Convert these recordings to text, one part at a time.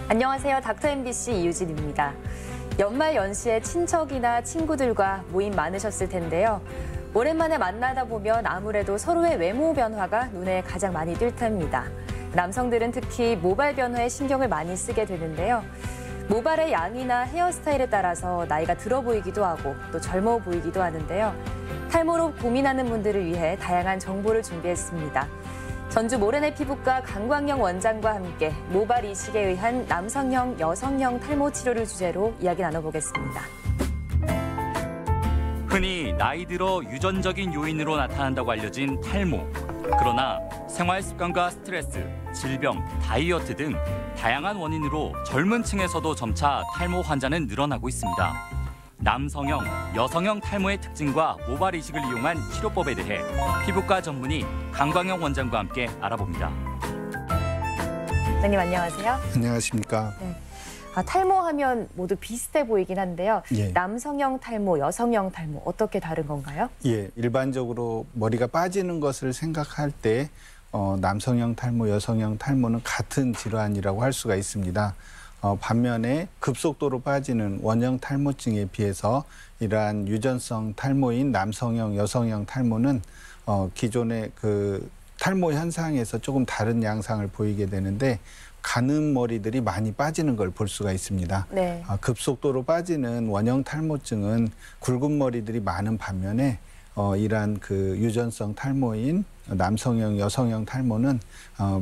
안녕하세요. 닥터 MBC 이유진입니다. 연말 연시에 친척이나 친구들과 모임 많으셨을 텐데요. 오랜만에 만나다 보면 아무래도 서로의 외모 변화가 눈에 가장 많이 띌 텐입니다. 남성들은 특히 모발 변화에 신경을 많이 쓰게 되는데요. 모발의 양이나 헤어스타일에 따라서 나이가 들어 보이기도 하고 또 젊어 보이기도 하는데요. 탈모로 고민하는 분들을 위해 다양한 정보를 준비했습니다. 전주 모래내 피부과 강광영 원장과 함께 모발 이식에 의한 남성형, 여성형 탈모 치료를 주제로 이야기 나눠보겠습니다. 흔히 나이 들어 유전적인 요인으로 나타난다고 알려진 탈모. 그러나 생활 습관과 스트레스, 질병, 다이어트 등 다양한 원인으로 젊은 층에서도 점차 탈모 환자는 늘어나고 있습니다. 남성형, 여성형 탈모의 특징과 모발 이식을 이용한 치료법에 대해 피부과 전문의 강광영 원장과 함께 알아봅니다. 원장님 안녕하세요. 안녕하십니까. 네. 탈모하면 모두 비슷해 보이긴 한데요. 예. 남성형 탈모, 여성형 탈모 어떻게 다른 건가요? 예, 일반적으로 머리가 빠지는 것을 생각할 때 남성형 탈모, 여성형 탈모는 같은 질환이라고 할 수가 있습니다. 반면에 급속도로 빠지는 원형 탈모증에 비해서 이러한 유전성 탈모인 남성형, 여성형 탈모는 기존의 그 탈모 현상에서 조금 다른 양상을 보이게 되는데 가는 머리들이 많이 빠지는 걸 볼 수가 있습니다. 네. 급속도로 빠지는 원형 탈모증은 굵은 머리들이 많은 반면에 이러한 그 유전성 탈모인 남성형, 여성형 탈모는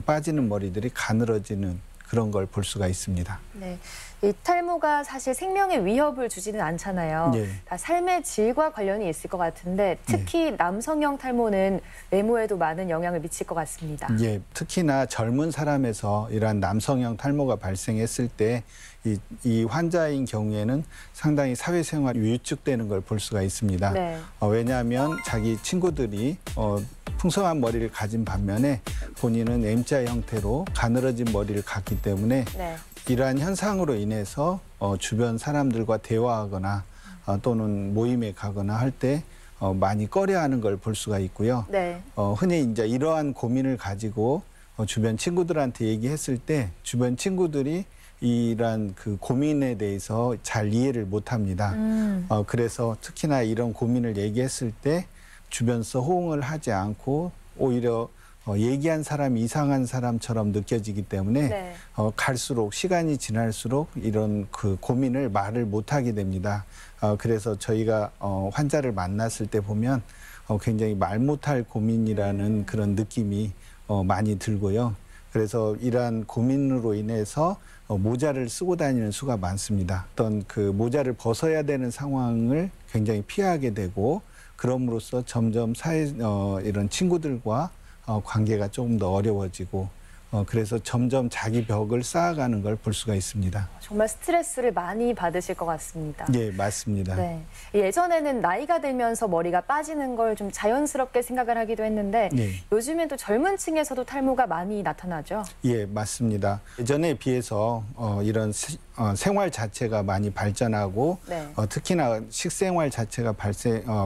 빠지는 머리들이 가늘어지는 그런 걸 볼 수가 있습니다. 네, 이 탈모가 사실 생명에 위협을 주지는 않잖아요. 예. 다 삶의 질과 관련이 있을 것 같은데 특히 남성형 탈모는 외모에도 많은 영향을 미칠 것 같습니다. 예, 특히나 젊은 사람에서 이러한 남성형 탈모가 발생했을 때 이 환자인 경우에는 상당히 사회생활이 위축되는 걸 볼 수가 있습니다. 네. 왜냐하면 자기 친구들이 풍성한 머리를 가진 반면에 본인은 M자 형태로 가늘어진 머리를 갖기 때문에 네. 이러한 현상으로 인해서 주변 사람들과 대화하거나 또는 모임에 가거나 할 때 많이 꺼려하는 걸 볼 수가 있고요. 네. 흔히 이제 이러한 고민을 가지고 주변 친구들한테 얘기했을 때 주변 친구들이 이러한 그 고민에 대해서 잘 이해를 못합니다. 그래서 특히나 이런 고민을 얘기했을 때 주변에서 호응을 하지 않고 오히려 얘기한 사람이 이상한 사람처럼 느껴지기 때문에 네. 갈수록 시간이 지날수록 이런 그 고민을 말을 못하게 됩니다. 그래서 저희가 환자를 만났을 때 보면 굉장히 말 못할 고민이라는 그런 느낌이 많이 들고요. 그래서 이러한 고민으로 인해서 모자를 쓰고 다니는 수가 많습니다. 어떤 그 모자를 벗어야 되는 상황을 굉장히 피하게 되고 그럼으로써 점점 이런 친구들과 관계가 조금 더 어려워지고 그래서 점점 자기 벽을 쌓아가는 걸 볼 수가 있습니다. 정말 스트레스를 많이 받으실 것 같습니다. 예, 맞습니다. 네. 예전에는 나이가 들면서 머리가 빠지는 걸 좀 자연스럽게 생각을 하기도 했는데 예. 요즘엔 또 젊은 층에서도 탈모가 많이 나타나죠? 예, 맞습니다. 예전에 비해서 이런 생활 자체가 많이 발전하고 네. 특히나 식생활 자체가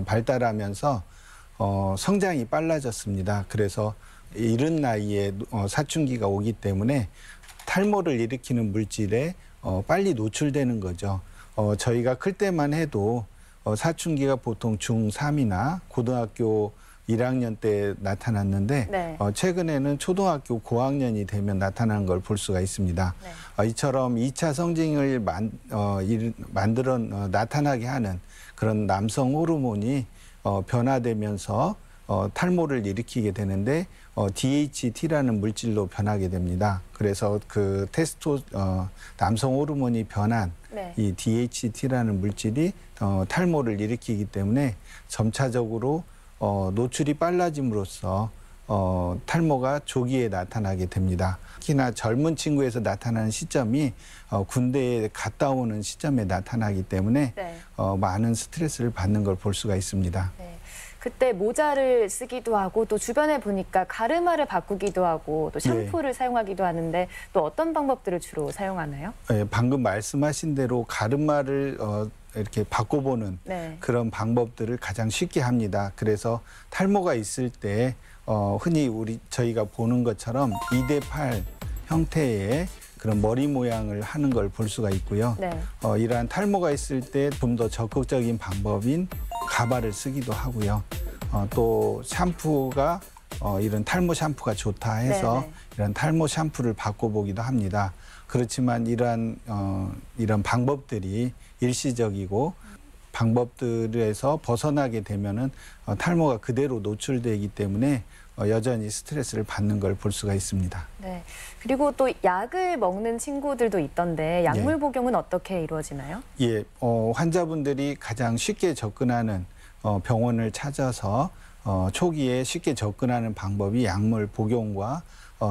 발달하면서 성장이 빨라졌습니다. 그래서 이른 나이에 사춘기가 오기 때문에 탈모를 일으키는 물질에 빨리 노출되는 거죠. 저희가 클 때만 해도 사춘기가 보통 중3이나 고등학교 1학년 때 나타났는데 네. 최근에는 초등학교 고학년이 되면 나타나는 걸 볼 수가 있습니다. 네. 이처럼 2차 성징을 만들어 나타나게 하는 그런 남성 호르몬이 변화되면서 탈모를 일으키게 되는데 DHT라는 물질로 변하게 됩니다. 그래서 그 남성 호르몬이 변한 네. 이 DHT라는 물질이 탈모를 일으키기 때문에 점차적으로 노출이 빨라짐으로써 탈모가 조기에 나타나게 됩니다. 특히나 젊은 친구에서 나타나는 시점이 군대에 갔다 오는 시점에 나타나기 때문에 네. 많은 스트레스를 받는 걸 볼 수가 있습니다. 네. 그때 모자를 쓰기도 하고 또 주변에 보니까 가르마를 바꾸기도 하고 또 샴푸를 사용하기도 하는데 또 어떤 방법들을 주로 사용하나요? 네, 방금 말씀하신 대로 가르마를 이렇게 바꿔보는 네. 그런 방법들을 가장 쉽게 합니다. 그래서 탈모가 있을 때 흔히 저희가 보는 것처럼 2대8 형태의 그런 머리 모양을 하는 걸 볼 수가 있고요. 네. 이러한 탈모가 있을 때 좀 더 적극적인 방법인 가발을 쓰기도 하고요. 또 샴푸가 이런 탈모 샴푸가 좋다 해서 네네. 이런 탈모 샴푸를 바꿔보기도 합니다. 그렇지만 이런 방법들이 일시적이고 방법들에서 벗어나게 되면은 탈모가 그대로 노출되기 때문에 여전히 스트레스를 받는 걸 볼 수가 있습니다. 네. 그리고 또 약을 먹는 친구들도 있던데 약물 복용은 어떻게 이루어지나요? 예, 환자분들이 가장 쉽게 접근하는 병원을 찾아서 초기에 쉽게 접근하는 방법이 약물 복용과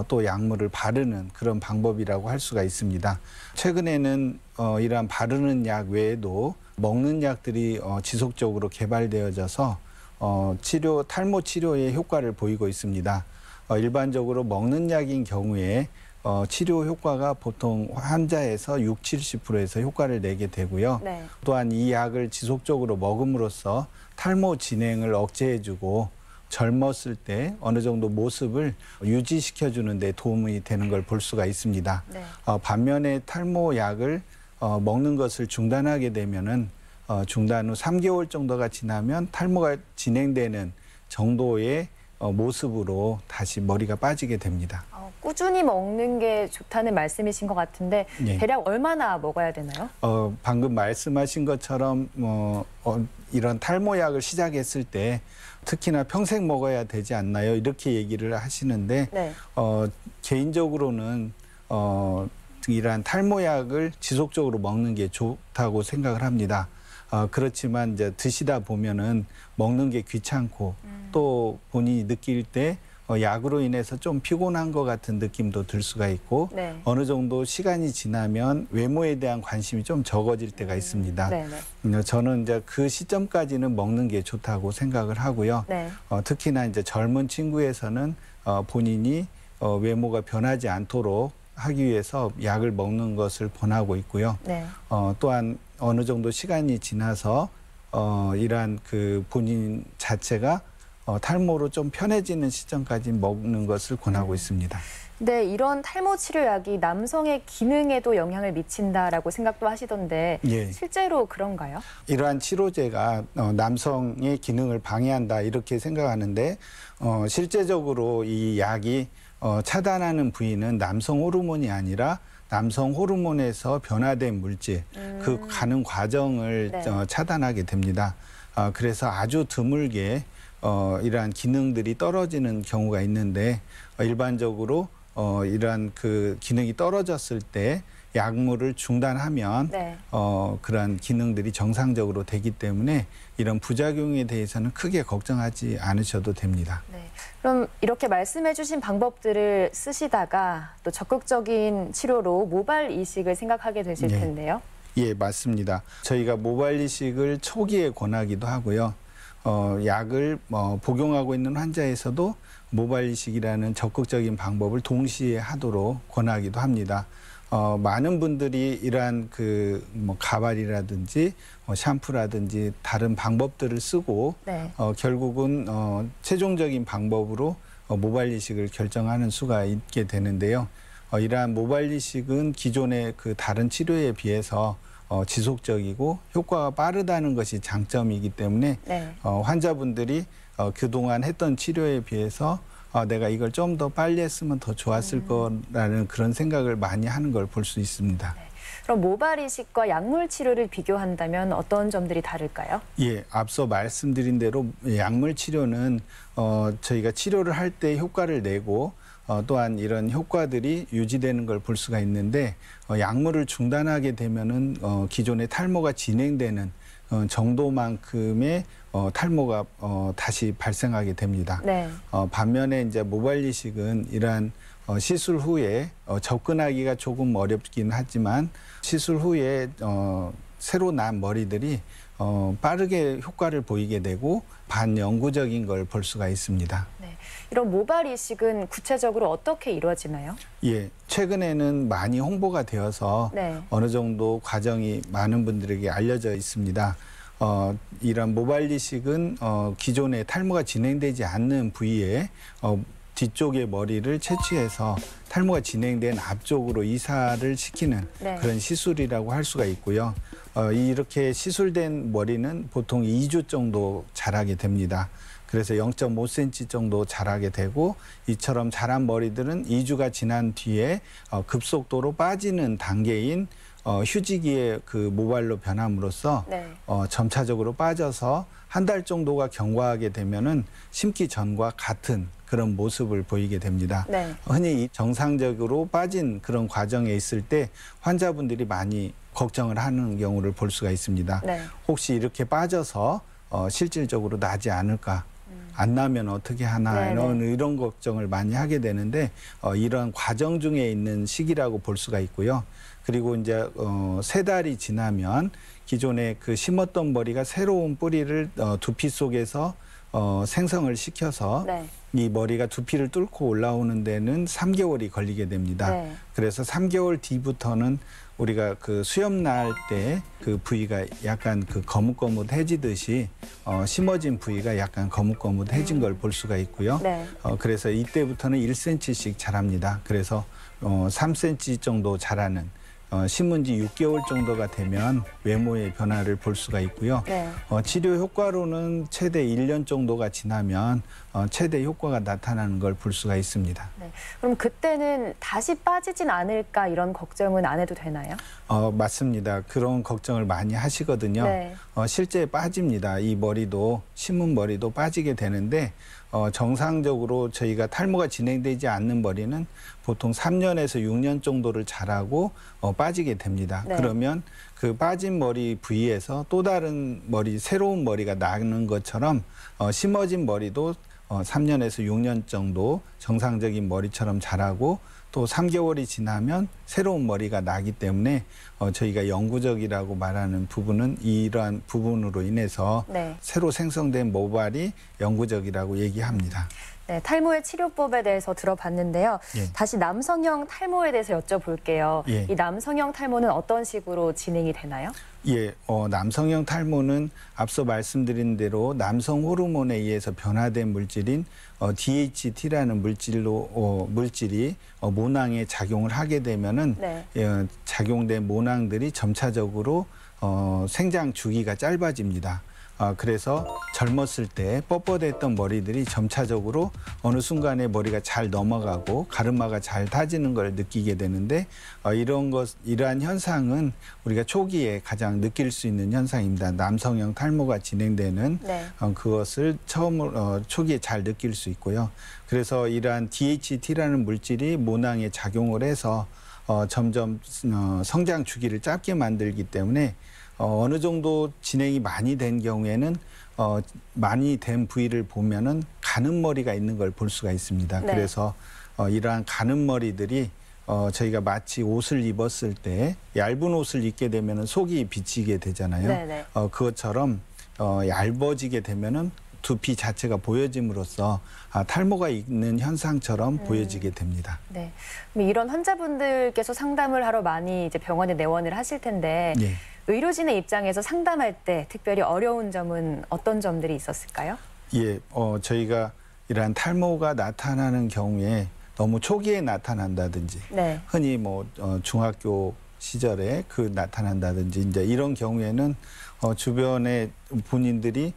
또 약물을 바르는 그런 방법이라고 할 수가 있습니다. 최근에는 이러한 바르는 약 외에도 먹는 약들이 지속적으로 개발되어져서 탈모 치료에 효과를 보이고 있습니다. 일반적으로 먹는 약인 경우에 치료 효과가 보통 환자에서 60~70%에서 효과를 내게 되고요. 네. 또한 이 약을 지속적으로 먹음으로써 탈모 진행을 억제해주고 젊었을 때 어느 정도 모습을 유지시켜주는 데 도움이 되는 걸 볼 수가 있습니다. 네. 반면에 탈모 약을 먹는 것을 중단하게 되면은 중단 후 3개월 정도가 지나면 탈모가 진행되는 정도의 모습으로 다시 머리가 빠지게 됩니다. 꾸준히 먹는 게 좋다는 말씀이신 것 같은데 예. 대략 얼마나 먹어야 되나요? 방금 말씀하신 것처럼 이런 탈모약을 시작했을 때 특히나 평생 먹어야 되지 않나요? 이렇게 얘기를 하시는데 네. 개인적으로는 이러한 탈모약을 지속적으로 먹는 게 좋다고 생각을 합니다. 그렇지만 이제 드시다 보면은 먹는 게 귀찮고 또 본인이 느낄 때 약으로 인해서 좀 피곤한 것 같은 느낌도 들 수가 있고 네. 어느 정도 시간이 지나면 외모에 대한 관심이 좀 적어질 때가 있습니다. 네네. 저는 이제 그 시점까지는 먹는 게 좋다고 생각을 하고요. 네. 특히나 이제 젊은 친구에서는 본인이 외모가 변하지 않도록 하기 위해서 약을 먹는 것을 권하고 있고요. 네. 또한 어느 정도 시간이 지나서 이러한 그 본인 자체가 탈모로 좀 편해지는 시점까지 먹는 것을 권하고 있습니다. 근데 이런 탈모 치료약이 남성의 기능에도 영향을 미친다라고 생각도 하시던데 예. 실제로 그런가요? 이러한 치료제가 남성의 기능을 방해한다 이렇게 생각하는데 실제적으로 이 약이 차단하는 부위는 남성 호르몬이 아니라 남성 호르몬에서 변화된 물질, 그 가는 과정을 네. 차단하게 됩니다. 그래서 아주 드물게 이러한 기능들이 떨어지는 경우가 있는데 일반적으로 이러한 그 기능이 떨어졌을 때 약물을 중단하면 네. 그러한 기능들이 정상적으로 되기 때문에 이런 부작용에 대해서는 크게 걱정하지 않으셔도 됩니다. 네. 그럼 이렇게 말씀해 주신 방법들을 쓰시다가 또 적극적인 치료로 모발 이식을 생각하게 되실 네. 텐데요. 예, 맞습니다. 저희가 모발 이식을 초기에 권하기도 하고요. 약을 복용하고 있는 환자에서도 모발 이식이라는 적극적인 방법을 동시에 하도록 권하기도 합니다. 많은 분들이 이러한 가발이라든지 샴푸라든지 다른 방법들을 쓰고 네. 결국은 최종적인 방법으로 모발 이식을 결정하는 수가 있게 되는데요. 이러한 모발 이식은 기존의 그 다른 치료에 비해서 지속적이고 효과가 빠르다는 것이 장점이기 때문에 네. 환자분들이 그동안 했던 치료에 비해서 내가 이걸 좀 더 빨리 했으면 더 좋았을 거라는 그런 생각을 많이 하는 걸 볼 수 있습니다. 네. 그럼 모발 이식과 약물 치료를 비교한다면 어떤 점들이 다를까요? 예, 앞서 말씀드린 대로 약물 치료는 저희가 치료를 할 때 효과를 내고 또한 이런 효과들이 유지되는 걸 볼 수가 있는데 약물을 중단하게 되면은 기존의 탈모가 진행되는 정도만큼의 탈모가 다시 발생하게 됩니다. 네. 반면에 이제 모발 이식은 이러한 시술 후에 접근하기가 조금 어렵긴 하지만 시술 후에 새로 난 머리들이 빠르게 효과를 보이게 되고 반영구적인 걸 볼 수가 있습니다. 네. 이런 모발 이식은 구체적으로 어떻게 이루어지나요? 예, 최근에는 많이 홍보가 되어서 네. 어느 정도 과정이 많은 분들에게 알려져 있습니다. 이런 모발 이식은 기존에 탈모가 진행되지 않는 부위에 뒤쪽의 머리를 채취해서 탈모가 진행된 앞쪽으로 이사를 시키는 네. 그런 시술이라고 할 수가 있고요. 이렇게 시술된 머리는 보통 2주 정도 자라게 됩니다. 그래서 0.5cm 정도 자라게 되고 이처럼 자란 머리들은 2주가 지난 뒤에 급속도로 빠지는 단계인 휴지기의 그 모발로 변함으로써 네. 점차적으로 빠져서 한 달 정도가 경과하게 되면은 심기 전과 같은 그런 모습을 보이게 됩니다. 네. 흔히 정상적으로 빠진 그런 과정에 있을 때 환자분들이 많이 걱정을 하는 경우를 볼 수가 있습니다. 네. 혹시 이렇게 빠져서 실질적으로 나지 않을까? 안 나면 어떻게 하나 이런 걱정을 많이 하게 되는데 이런 과정 중에 있는 시기라고 볼 수가 있고요. 그리고 이제 3달이 지나면 기존에 그 심었던 머리가 새로운 뿌리를 두피 속에서 생성을 시켜서 네. 이 머리가 두피를 뚫고 올라오는 데는 3개월이 걸리게 됩니다. 네. 그래서 3개월 뒤부터는 우리가 그 수염 날 때 그 부위가 약간 그 거뭇거뭇해지듯이 심어진 부위가 약간 거뭇거뭇해진 걸 볼 수가 있고요. 네. 그래서 이때부터는 1cm씩 자랍니다. 그래서 3cm 정도 자라는 심은 지 6개월 정도가 되면 외모의 변화를 볼 수가 있고요. 네. 치료 효과로는 최대 1년 정도가 지나면 최대 효과가 나타나는 걸 볼 수가 있습니다. 네. 그럼 그때는 다시 빠지진 않을까 이런 걱정은 안 해도 되나요? 맞습니다. 그런 걱정을 많이 하시거든요. 네. 실제 빠집니다. 이 머리도 심은 머리도 빠지게 되는데 정상적으로 저희가 탈모가 진행되지 않는 머리는 보통 3년에서 6년 정도를 자라고 빠지게 됩니다. 네. 그러면 그 빠진 머리 부위에서 또 다른 머리, 새로운 머리가 나는 것처럼 심어진 머리도 3년에서 6년 정도 정상적인 머리처럼 자라고 또 3개월이 지나면 새로운 머리가 나기 때문에 저희가 영구적이라고 말하는 부분은 이러한 부분으로 인해서 네. 새로 생성된 모발이 영구적이라고 얘기합니다. 네, 탈모의 치료법에 대해서 들어봤는데요. 예. 다시 남성형 탈모에 대해서 여쭤볼게요. 예. 이 남성형 탈모는 어떤 식으로 진행이 되나요? 예, 남성형 탈모는 앞서 말씀드린 대로 남성 호르몬에 의해서 변화된 물질인 DHT라는 물질이 모낭에 작용을 하게 되면은 네. 작용된 모낭들이 점차적으로 생장 주기가 짧아집니다. 그래서 젊었을 때 뻣뻣했던 머리들이 점차적으로 어느 순간에 머리가 잘 넘어가고 가르마가 잘 타지는 걸 느끼게 되는데 이러한 현상은 우리가 초기에 가장 느낄 수 있는 현상입니다. 남성형 탈모가 진행되는 네. 그것을 처음으로 초기에 잘 느낄 수 있고요. 그래서 이러한 DHT라는 물질이 모낭에 작용을 해서 점점 성장 주기를 짧게 만들기 때문에 어느 정도 진행이 많이 된 경우에는 많이 된 부위를 보면은 가는 머리가 있는 걸 볼 수가 있습니다. 네. 그래서 이러한 가는 머리들이 저희가 마치 옷을 입었을 때 얇은 옷을 입게 되면은 속이 비치게 되잖아요. 네네. 그것처럼 얇아지게 되면은 두피 자체가 보여짐으로써 탈모가 있는 현상처럼 보여지게 됩니다. 네. 그럼 이런 환자분들께서 상담을 하러 많이 이제 병원에 내원을 하실 텐데 예. 의료진의 입장에서 상담할 때 특별히 어려운 점은 어떤 점들이 있었을까요? 예, 저희가 이러한 탈모가 나타나는 경우에 너무 초기에 나타난다든지, 네. 흔히 중학교 시절에 나타난다든지, 이제 이런 경우에는 주변에 본인들이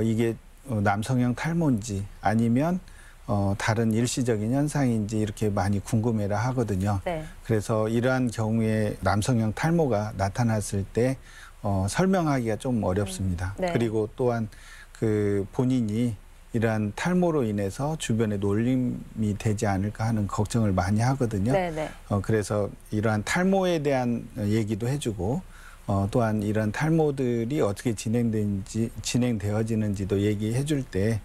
이게 남성형 탈모인지 아니면 다른 일시적인 현상인지 이렇게 많이 궁금해라 하거든요. 네. 그래서 이러한 경우에 남성형 탈모가 나타났을 때 설명하기가 좀 어렵습니다. 네. 그리고 또한 그 본인이 이러한 탈모로 인해서 주변에 놀림이 되지 않을까 하는 걱정을 많이 하거든요. 네네. 그래서 이러한 탈모에 대한 얘기도 해주고 또한 이런 탈모들이 어떻게 진행되어지는지도 얘기해 줄 때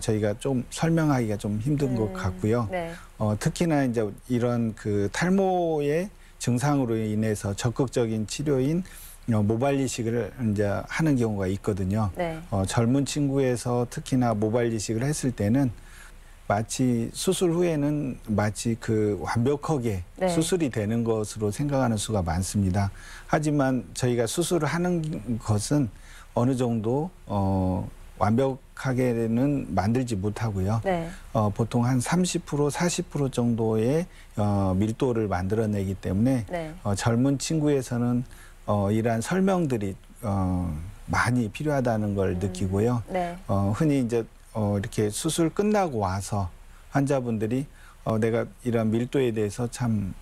저희가 좀 설명하기가 좀 힘든 것 같고요. 네. 특히나 이제 이런 그 탈모의 증상으로 인해서 적극적인 치료인 모발 이식을 이제 하는 경우가 있거든요. 네. 젊은 친구에서 특히나 모발 이식을 했을 때는 마치 수술 후에는 마치 그 완벽하게 네. 수술이 되는 것으로 생각하는 수가 많습니다. 하지만 저희가 수술을 하는 것은 어느 정도 완벽하게는 만들지 못하고요. 네. 보통 한 30%, 40% 정도의 밀도를 만들어내기 때문에 네. 젊은 친구에서는 이러한 설명들이 많이 필요하다는 걸 느끼고요. 네. 흔히 이제 이렇게 수술 끝나고 와서 환자분들이 내가 이런 밀도에 대해서 참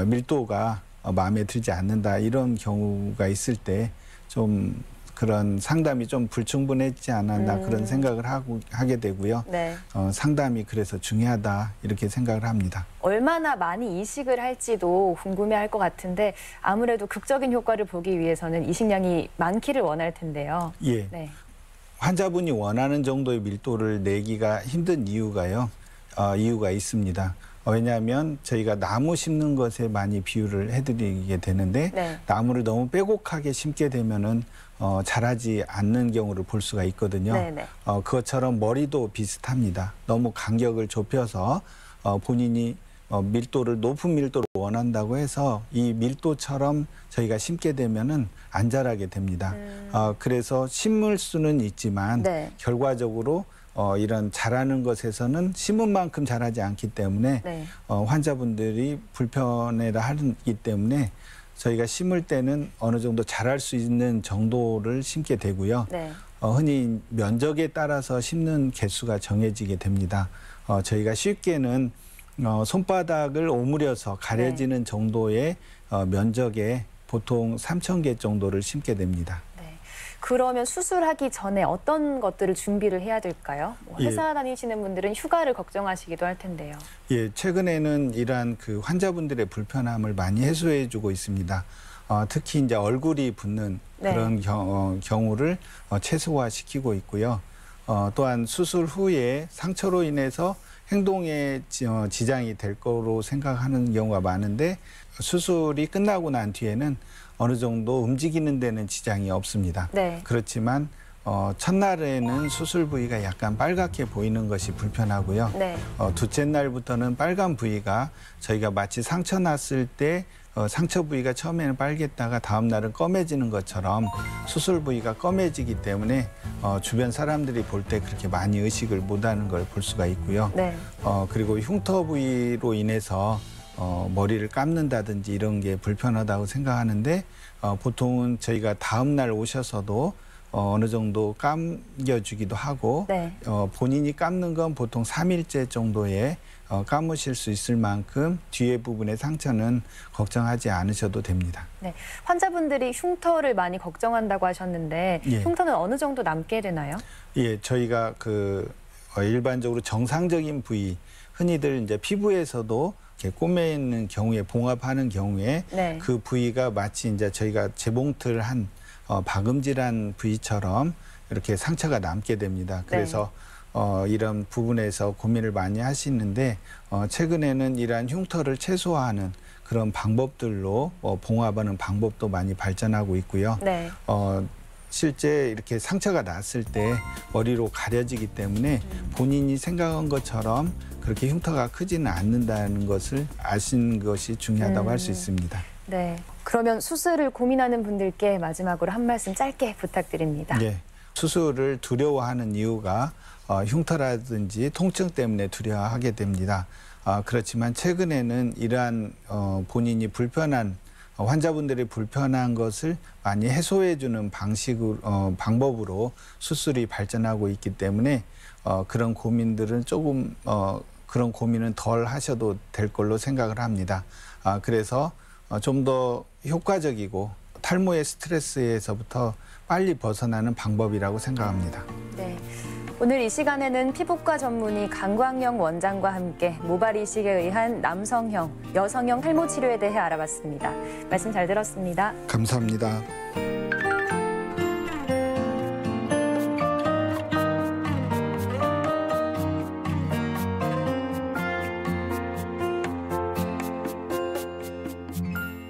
밀도가 마음에 들지 않는다 이런 경우가 있을 때 좀 그런 상담이 좀 불충분했지 않았나 그런 생각을 하게 되고요. 네. 상담이 그래서 중요하다 이렇게 생각을 합니다. 얼마나 많이 이식을 할지도 궁금해할 것 같은데 아무래도 극적인 효과를 보기 위해서는 이식량이 많기를 원할 텐데요. 예. 네. 환자분이 원하는 정도의 밀도를 내기가 힘든 이유가요. 이유가 있습니다. 왜냐하면 저희가 나무 심는 것에 많이 비유를 해드리게 되는데 네. 나무를 너무 빼곡하게 심게 되면은 자라지 않는 경우를 볼 수가 있거든요. 네네. 그것처럼 머리도 비슷합니다. 너무 간격을 좁혀서 본인이 밀도를 높은 밀도를 원한다고 해서 이 밀도처럼 저희가 심게 되면은 안 자라게 됩니다. 그래서 심을 수는 있지만 네. 결과적으로 이런 자라는 것에서는 심은 만큼 자라지 않기 때문에 네. 환자분들이 불편해라 하기 때문에 저희가 심을 때는 어느 정도 자랄 수 있는 정도를 심게 되고요. 네. 흔히 면적에 따라서 심는 개수가 정해지게 됩니다. 저희가 쉽게는 손바닥을 오므려서 가려지는 정도의 면적에 보통 3,000개 정도를 심게 됩니다. 네. 그러면 수술하기 전에 어떤 것들을 준비를 해야 될까요? 회사 다니시는 분들은 휴가를 걱정하시기도 할 텐데요. 예, 최근에는 이러한 그 환자분들의 불편함을 많이 해소해주고 있습니다. 특히 이제 얼굴이 붓는 네. 그런 경우를 최소화시키고 있고요. 또한 수술 후에 상처로 인해서 행동에 지장이 될 거로 생각하는 경우가 많은데 수술이 끝나고 난 뒤에는 어느 정도 움직이는 데는 지장이 없습니다. 네. 그렇지만 첫날에는 수술 부위가 약간 빨갛게 보이는 것이 불편하고요. 네. 둘째 날부터는 빨간 부위가 저희가 마치 상처 났을 때 상처 부위가 처음에는 빨갰다가 다음 날은 검해지는 것처럼 수술 부위가 검해지기 때문에 주변 사람들이 볼 때 그렇게 많이 의식을 못하는 걸 볼 수가 있고요. 네. 그리고 흉터 부위로 인해서 머리를 감는다든지 이런 게 불편하다고 생각하는데 보통은 저희가 다음 날 오셔서도 어느 정도 감겨주기도 하고 네. 본인이 감는 건 보통 3일째 정도에 감으실 수 있을 만큼 뒤에 부분의 상처는 걱정하지 않으셔도 됩니다. 네. 환자분들이 흉터를 많이 걱정한다고 하셨는데 예. 흉터는 어느 정도 남게 되나요? 예, 저희가 일반적으로 정상적인 부위, 흔히들 이제 피부에서도 이렇게 꼬매 있는 경우에 봉합하는 경우에 네. 그 부위가 마치 이제 저희가 재봉틀 한 박음질한 부위처럼 이렇게 상처가 남게 됩니다. 그래서 이런 부분에서 고민을 많이 하시는데 최근에는 이러한 흉터를 최소화하는 그런 방법들로 봉합하는 방법도 많이 발전하고 있고요. 네. 실제 이렇게 상처가 났을 때 머리로 가려지기 때문에 본인이 생각한 것처럼 그렇게 흉터가 크지는 않는다는 것을 아시는 것이 중요하다고 할 수 있습니다. 네. 그러면 수술을 고민하는 분들께 마지막으로 한 말씀 짧게 부탁드립니다. 예. 수술을 두려워하는 이유가 흉터라든지 통증 때문에 두려워하게 됩니다. 그렇지만 최근에는 이러한 본인이 불편한 환자분들이 불편한 것을 많이 해소해주는 방법으로 수술이 발전하고 있기 때문에 그런 고민들은 조금 그런 고민은 덜 하셔도 될 걸로 생각을 합니다. 그래서 좀 더 효과적이고 탈모의 스트레스에서부터 빨리 벗어나는 방법이라고 생각합니다. 네. 오늘 이 시간에는 피부과 전문의 강광영 원장과 함께 모발 이식에 의한 남성형, 여성형 탈모 치료에 대해 알아봤습니다. 말씀 잘 들었습니다. 감사합니다.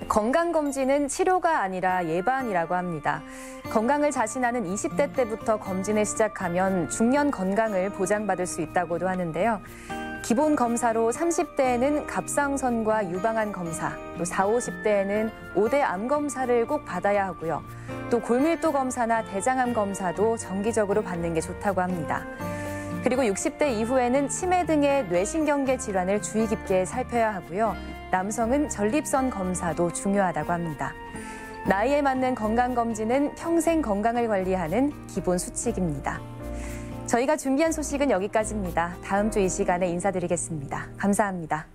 건강검진은 치료가 아니라 예방이라고 합니다. 건강을 자신하는 20대 때부터 검진을 시작하면 중년 건강을 보장받을 수 있다고도 하는데요. 기본 검사로 30대에는 갑상선과 유방암 검사, 또 40, 50대에는 5대 암 검사를 꼭 받아야 하고요. 또 골밀도 검사나 대장암 검사도 정기적으로 받는 게 좋다고 합니다. 그리고 60대 이후에는 치매 등의 뇌신경계 질환을 주의 깊게 살펴야 하고요. 남성은 전립선 검사도 중요하다고 합니다. 나이에 맞는 건강검진은 평생 건강을 관리하는 기본 수칙입니다. 저희가 준비한 소식은 여기까지입니다. 다음 주 이 시간에 인사드리겠습니다. 감사합니다.